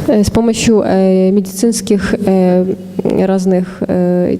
С помощью медицинских разных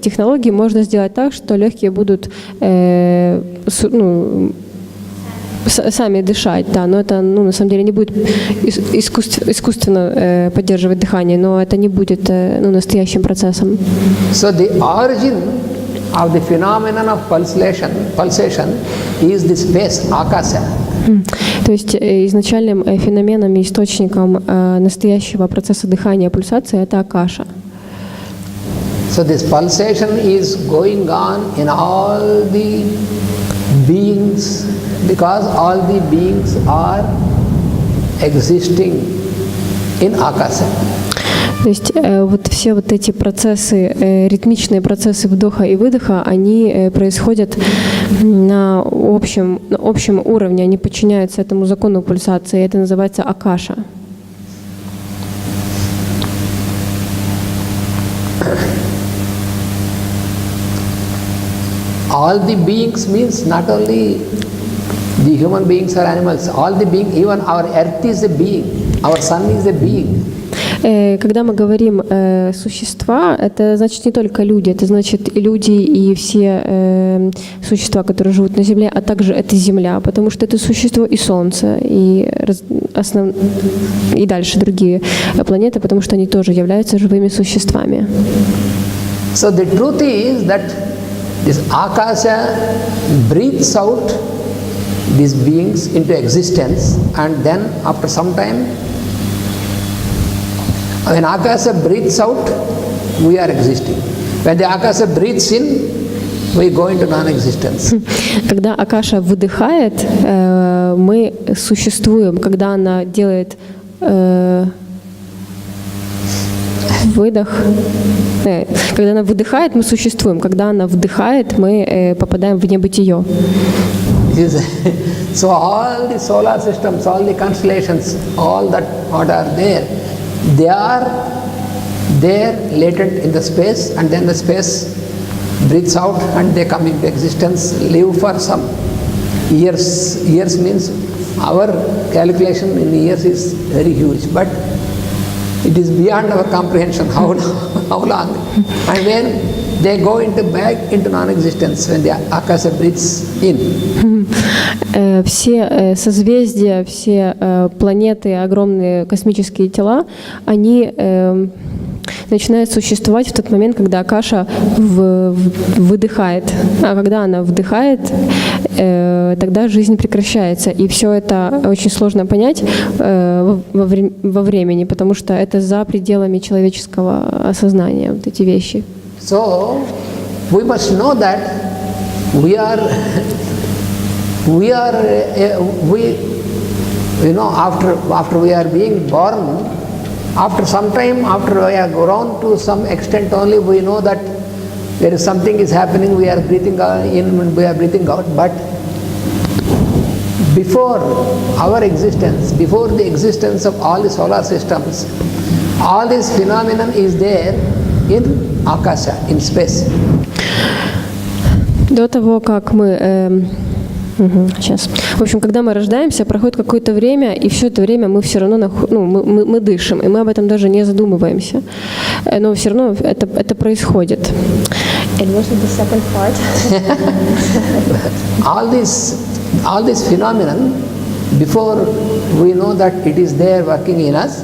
технологий можно сделать так, что легкие будут сами дышать, да, но это на самом деле не будет искусственно поддерживать дыхание, но это не будет настоящим процессом. So the origin of the phenomenon of pulsation is the space, akasha. То есть изначальным феноменом и источником настоящего процесса дыхания, пульсации, это акаша. So this pulsation is going on in all the beings because all the beings are existing in akasha. То есть вот все вот эти процессы, ритмичные процессы вдоха и выдоха, они происходят на общем уровне, они подчиняются этому закону пульсации, это называется акаша. All the beings means not only the human beings or animals, all the beings, even our earth is a being, our sun is a being. Когда мы говорим существа, это значит не только люди, это значит и люди, и все существа, которые живут на Земле, а также это Земля, потому что это существо и Солнце, и дальше другие планеты, потому что они тоже являются живыми существами. So the truth is that this akasha breathes out these beings into existence, and then after some time, when akasha breathes out, we are existing. When the akasha breathes in, we go into non-existence. Когда акаша выдыхает, мы существуем. Когда она делает выдох, когда она выдыхает, мы существуем. Когда она вдыхает, мы попадаем в небытие. So all the solar systems, all the constellations, all that what are there, they are there latent in the space, and then the space breathes out and they come into existence, live for some years. Years means our calculation in years is very huge, but it is beyond our comprehension how long. And when they go back into non-existence, when the akasha breathes in. Все созвездия, все планеты, огромные космические тела, они начинают существовать в тот момент, когда акаша выдыхает. А когда она вдыхает, тогда жизнь прекращается. И все это очень сложно понять во времени, потому что это за пределами человеческого осознания, вот эти вещи. So we must know that after we are being born, after some time, after we have grown to some extent only, we know that there is something is happening, we are breathing in, we are breathing out, but before our existence, before the existence of all the solar systems, all this phenomenon is there in akasha, in space. До того, как мы сейчас. В общем, когда мы рождаемся, проходит какое-то время, и все это время мы все равно мы дышим, и мы об этом даже не задумываемся. Но все равно это происходит. And what is the second part? all this phenomenon, before we know that it is there working in us,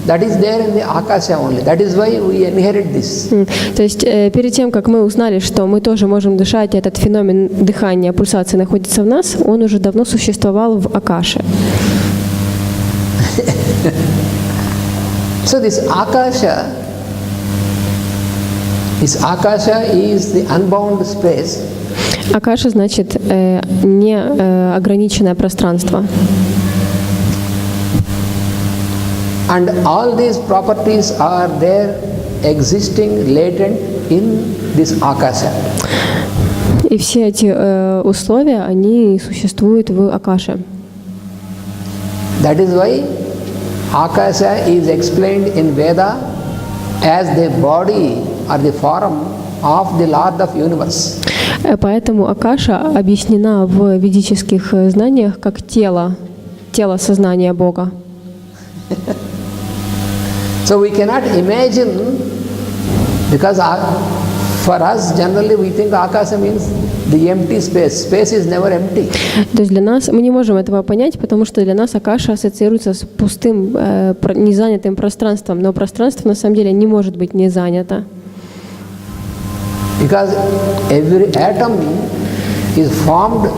that is there in the akasha only. That is why we inherit this. То есть перед тем, как мы узнали, что мы тоже можем дышать, этот феномен дыхания, пульсации находится в нас, он уже давно существовал в акаше. So this akasha is the unbound space. Акаша значит неограниченное пространство. And all these properties are there existing latent in this akasha. И все эти условия, они существуют в акаше. That is why akasha is explained in Veda as the body or the form of the Lord of Universe. Поэтому акаша объяснена в ведических знаниях как тело сознания Бога. So we cannot imagine, because for us generally we think Akasha means the empty space. Space is never empty. То есть для нас, мы не можем этого понять, потому что для нас Акаша ассоциируется с пустым, незанятым пространством, но пространство на самом деле не может быть не занято. Because every atom is formed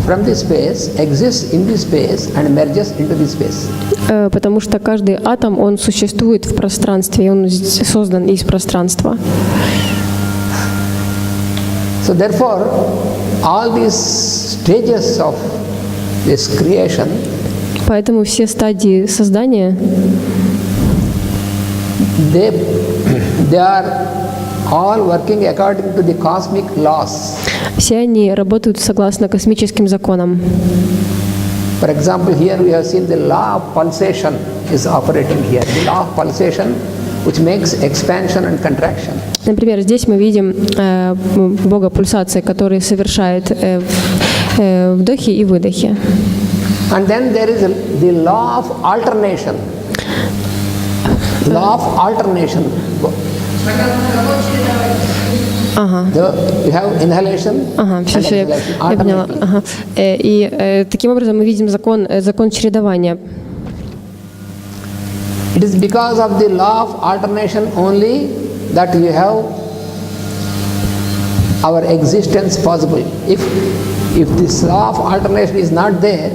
from the space, exists in the space and merges into the space. Потому что каждый атом, он существует в пространстве, и он создан из пространства. So therefore, all these stages of this creation, Поэтому все стадии создания, they are all working according to the cosmic laws. все они работают согласно космическим законам. For example, here we have seen the law of pulsation is operating here. The law of pulsation, which makes expansion and contraction. Например, здесь мы видим Бога пульсации, который совершает вдохи и выдохи. And then there is the law of alternation. Law of alternation. You have inhalation and Все, exhalation. я поняла. И таким образом мы видим закон чередования. It is because of the law of alternation only that you have our existence possible. If this law of alternation is not there,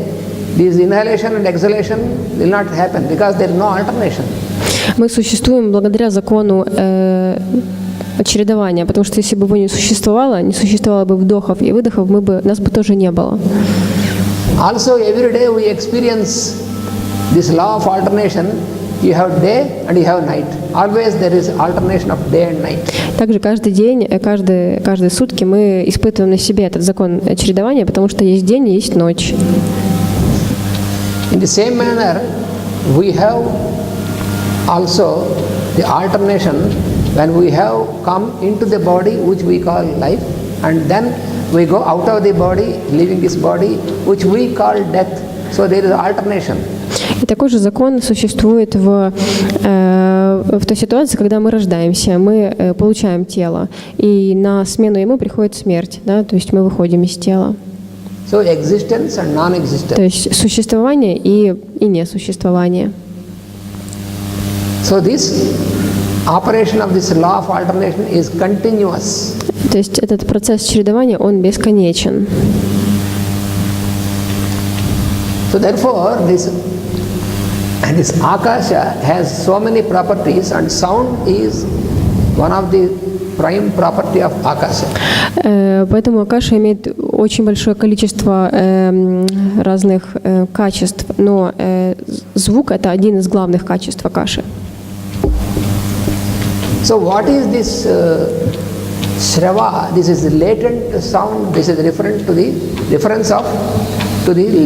this inhalation and exhalation will not happen because there is no alternation. Мы существуем благодаря закону чередования, потому что если бы его не существовало бы вдохов и выдохов, нас бы тоже не было. Also, every day we experience this law of alternation. You have day and you have night. Always there is alternation of day and night. Также каждый день, каждые сутки мы испытываем на себе этот закон чередования, потому что есть день и есть ночь. In the same manner, we have also the alternation when we have come into the body which we call life, and then we go out of the body, leaving this body, which we call death. So there is alternation. И такой же закон существует в той ситуации, когда мы рождаемся, мы получаем тело, и на смену ему приходит смерть, да, то есть мы выходим из тела. So existence and non-existence. То есть существование и несуществование. So this operation of this law of alternation is continuous. То есть этот процесс чередования, он бесконечен. So therefore, this Akasha has so many properties, and sound is one of the prime property of Akasha. Поэтому Акаша имеет очень большое количество разных качеств, но звук – это один из главных качеств Акаши. So what is this Shrava? This is the latent sound. This is referent to the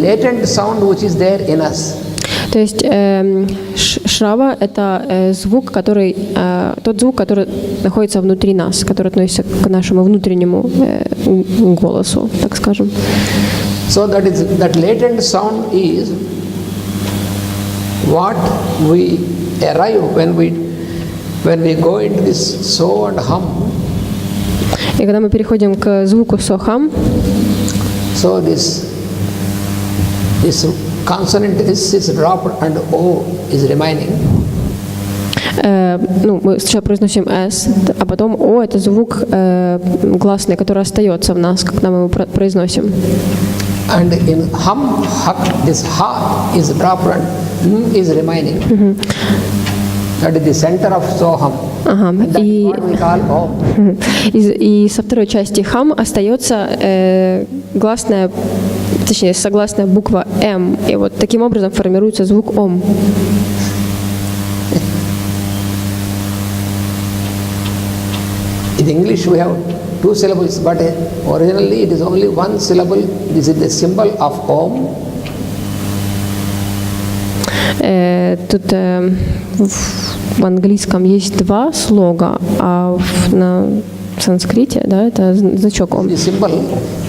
latent sound which is there in us. То есть шрава – это тот звук, который находится внутри нас, который относится к нашему внутреннему голосу, так скажем. So that latent sound is what we arrive when we go into this so and hum. И когда мы переходим к звуку со-хам, so this consonant is dropped and O is remaining. Мы сначала произносим «с», а потом «о» – это звук гласный, который остается в нас, когда мы его произносим. And in hum, hak, this ha is dropped and n is remaining. That is the center of soham. And that is what we call om. И со второй части «хам» остается гласная, точнее, согласная буква «м». И вот таким образом формируется звук «ом». In English we have two syllables, but originally it is only one syllable. This is the symbol of om. Тут в английском есть два слога, а на санскрите, да, это значок ом. The symbol,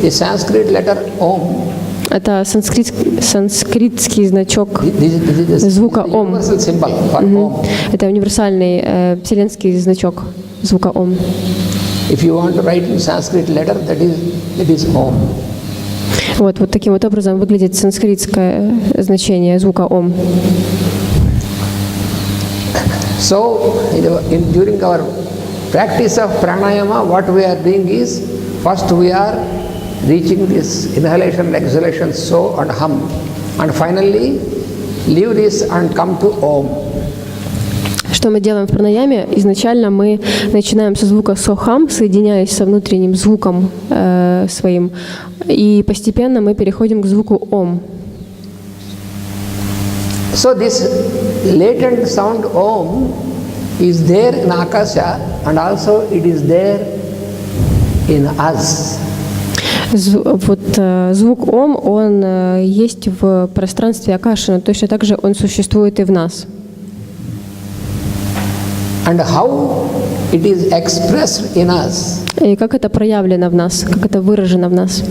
the Sanskrit letter om. Это санскритский значок This is звука the Ом. universal symbol for Om. Это универсальный вселенский значок звука Ом. If you want to write in Sanskrit letter, that is Om. Вот таким вот образом выглядит санскритское значение звука Ом. So, during our practice of pranayama, what we are doing is, first we are reaching this inhalation, exhalation, so and hum, and finally leave this and come to Om. Что мы делаем в пранаяме? Изначально мы начинаем со звука со-хам, соединяясь со внутренним звуком своим, и постепенно мы переходим к звуку Ом. So this latent sound Om is there in Akasha and also it is there in us. Звук Ом, он есть в пространстве Акаши, но точно так же он существует и в нас. And how it is expressed in us? И как это проявлено в нас, как это выражено в нас?